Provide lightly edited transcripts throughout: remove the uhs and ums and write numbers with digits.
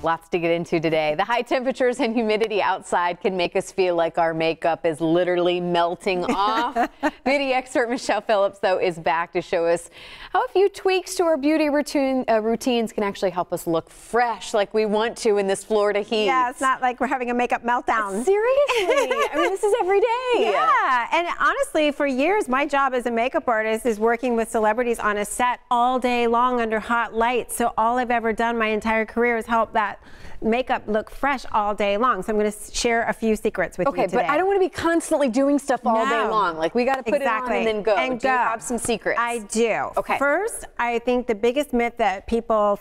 Lots to get into today. The high temperatures and humidity outside can make us feel like our makeup is literally melting off. Beauty expert Michelle Phillips, though, is back to show us how a few tweaks to our beauty routines can actually help us look fresh like we want to in this Florida heat. Yeah, it's not like we're having a makeup meltdown. Seriously. I mean, this is every day. Yeah, and honestly, for years, my job as a makeup artist is working with celebrities on a set all day long under hot lights. So all I've ever done my entire career is help that makeup look fresh all day long. So I'm going to share a few secrets with you today. Okay, but I don't want to be constantly doing stuff all day long. Like, we got to put it on and then go. And do you have some secrets? I do. Okay. First, I think the biggest myth that people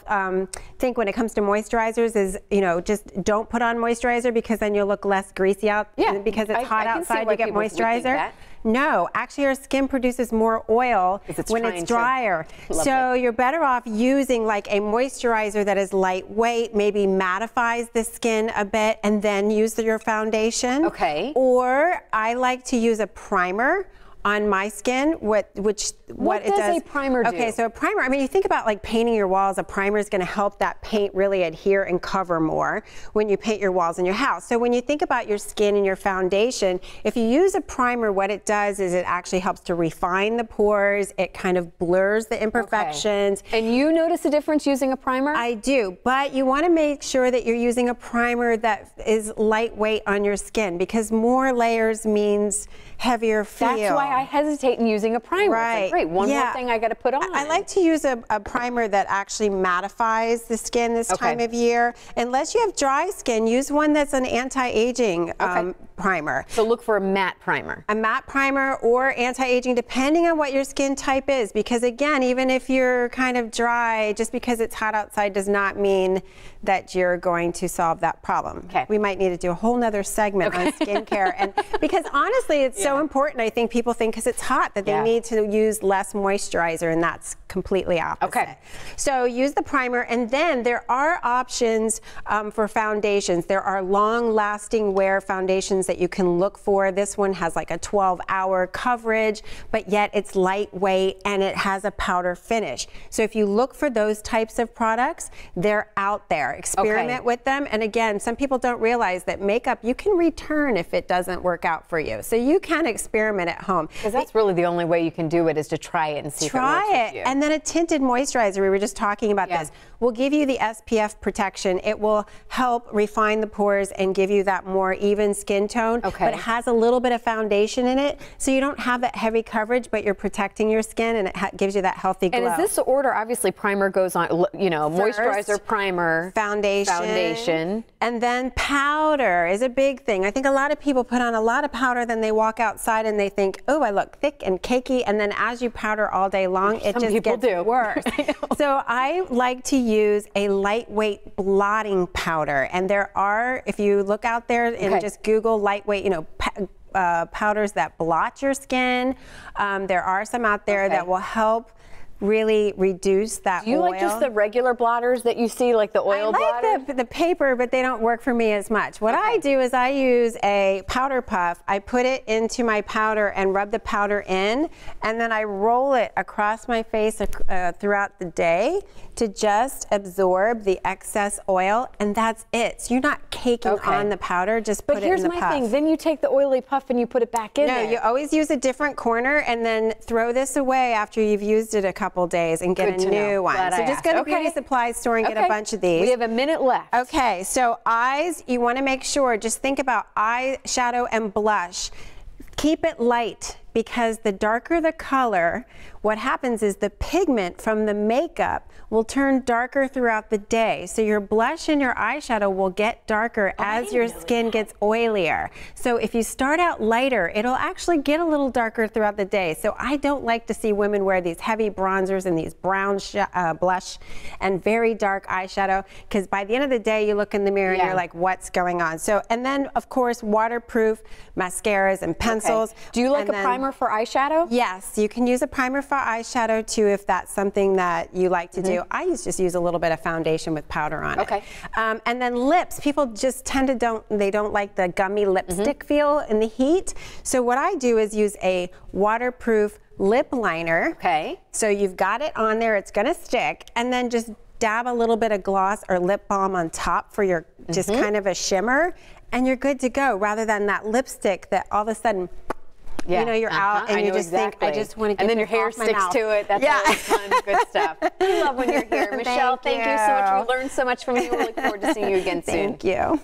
think when it comes to moisturizers is, you know, just don't put on moisturizer because then you'll look less greasy out. Yeah. Because it's hot outside, you get moisturizer. No, actually our skin produces more oil when it's drier. So you're better off using like a moisturizer that is lightweight, maybe mattifies the skin a bit, and then use your foundation. Okay. Or I like to use a primer on my skin, what does a primer do? Okay, so a primer, I mean, you think about like painting your walls, a primer is gonna help that paint really adhere and cover more when you paint your walls in your house. So when you think about your skin and your foundation, if you use a primer, what it does is it actually helps to refine the pores, it kind of blurs the imperfections. Okay. And you notice a difference using a primer? I do, but you wanna make sure that you're using a primer that is lightweight on your skin because more layers means heavier feel. That's why I hesitate in using a primer. Right. It's like, great, one more thing I got to put on. I like to use a primer that actually mattifies the skin this time of year. Unless you have dry skin, use one that's an anti-aging primer. So look for a matte primer. A matte primer or anti-aging, depending on what your skin type is. Because again, even if you're kind of dry, just because it's hot outside does not mean that you're going to solve that problem. Okay. We might need to do a whole nother segment on skincare. And because honestly, it's so important. I think people think because it's hot that they need to use less moisturizer, and that's completely opposite. Okay. So use the primer, and then there are options for foundations. There are long-lasting wear foundations that you can look for. This one has like a 12-hour coverage, but yet it's lightweight and it has a powder finish. So if you look for those types of products, they're out there. Experiment with them. And again, some people don't realize that makeup you can return if it doesn't work out for you. So you can experiment at home. Because that's really the only way you can do it is to try it and see if it works with you. And then a tinted moisturizer, we were just talking about this, will give you the SPF protection. It will help refine the pores and give you that more even skin tone. But it has a little bit of foundation in it, so you don't have that heavy coverage, but you're protecting your skin, and it gives you that healthy glow. And is this the order? Obviously, primer goes on, you know, moisturizer, primer, foundation, and then powder is a big thing. I think a lot of people put on a lot of powder, then they walk outside and they think, oh, I look thick and cakey, and then as you powder all day long, it just gets worse. So I like to use a lightweight blotting powder, and there are, if you look out there and just Google lightweight, you know, powders that blot your skin, there are some out there that will help really reduce that oil. Do you like just the regular blotters that you see, like the oil blotters? I like the paper, but they don't work for me as much. What I do is I use a powder puff. I put it into my powder and rub the powder in, and then I roll it across my face throughout the day to just absorb the excess oil, and that's it. So you're not caking on the powder, just put it in the puff. But here's my thing, then you take the oily puff and you put it back in there. No, you always use a different corner and then throw this away after you've used it a couple days and get a new one. So just go to Beauty Supply Store and get a bunch of these. We have a minute left. Okay, so eyes, you want to make sure, just think about eyeshadow and blush. Keep it light, because the darker the color, what happens is the pigment from the makeup will turn darker throughout the day. So your blush and your eyeshadow will get darker as your skin gets oilier. So if you start out lighter, it'll actually get a little darker throughout the day. So I don't like to see women wear these heavy bronzers and these brown blush and very dark eyeshadow, because by the end of the day you look in the mirror and you're like, what's going on? So, and then of course waterproof mascaras and pencils. Do you like a primer for eyeshadow? Yes, you can use a primer for eyeshadow too if that's something that you like to do. I just use a little bit of foundation with powder on it. And then lips, people just tend to don't like the gummy lipstick feel in the heat. So what I do is use a waterproof lip liner. So you've got it on there, it's gonna stick, and then just dab a little bit of gloss or lip balm on top for your just kind of a shimmer, and you're good to go, rather than that lipstick that all of a sudden, you know, you're out and you just think, I just want to get and then your hair sticks to it. That's always fun. Good stuff. We love when you're here. Michelle, thank you so much. We learned so much from you. We look forward to seeing you again soon. Thank you.